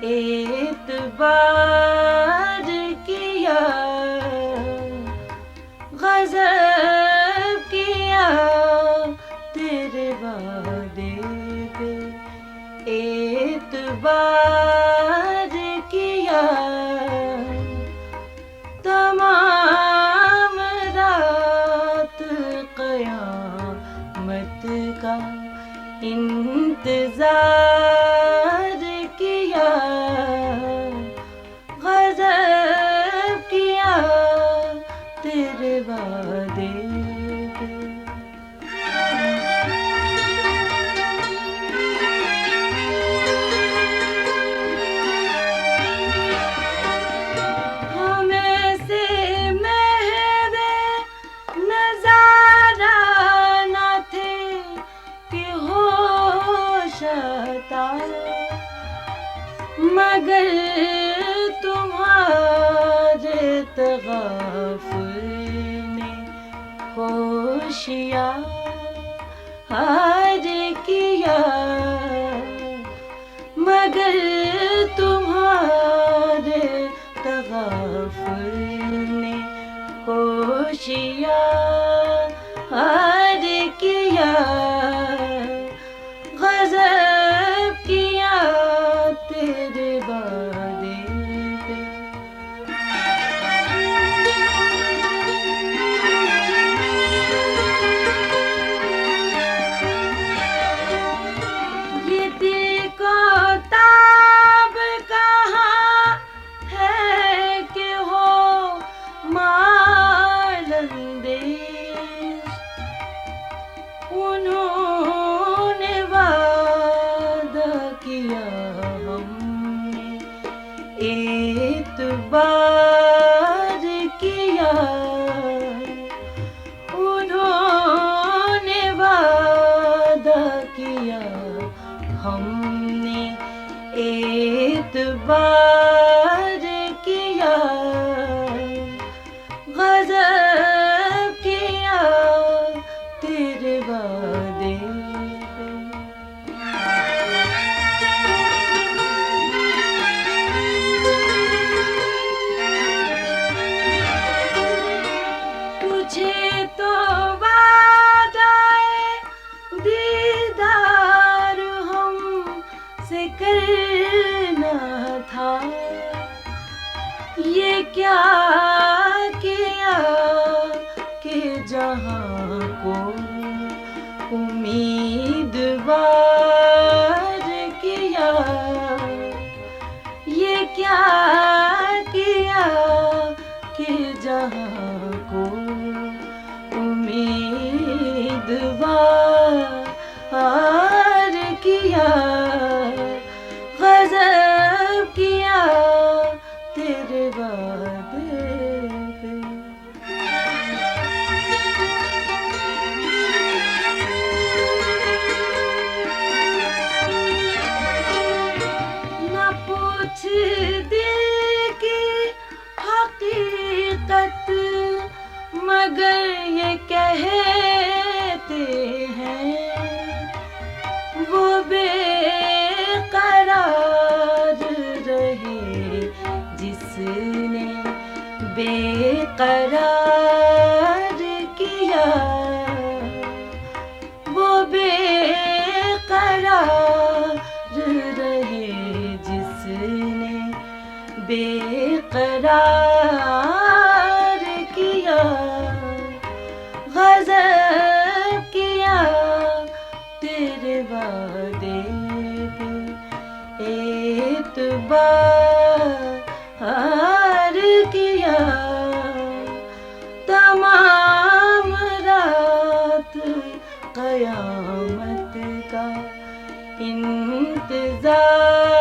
एतबार किया, गज़ब किया तेरे वादे पे, एतबार किया। तमाम रात क़यामत का इंतज़ार किया, गज़ब किया तेरे वादे पे। हमें से महवे नज़ारा न थे कि होश आता, मगर तुम्हारे तग़ाफ़ुर ने होशियार किया, मगर तुम्हारे तग़ाफ़ुर ने होशियार किया, गज़ब किया तेरे वादे पे। ये दिल को ताब कहाँ है कि हो मालंदेश, उन्होंने वादा किया हमने एतबार किया, उन्होंने वादा किया हमने एतबार किया, गज़ब किया तेरे वादे पे। तुझे तो वादाए दीदार हमसे करना था, ये क्या किया कि जहाँ को उम्मीदवार किया, ये क्या किया कि जहाँ को उम्मीदवार किया, गज़ब किया तेरे वादे पे। न पूछ दिल की हकीकत, मगर ये कहते हैं वो बेकरार रहे जिसने बेकरार किया, वो बेकरार रहे जिसने बेकरार किया, गज़ब किया तेरे वादे पे, एतबार किया। तमाम रात क़यामत का इंतज़ार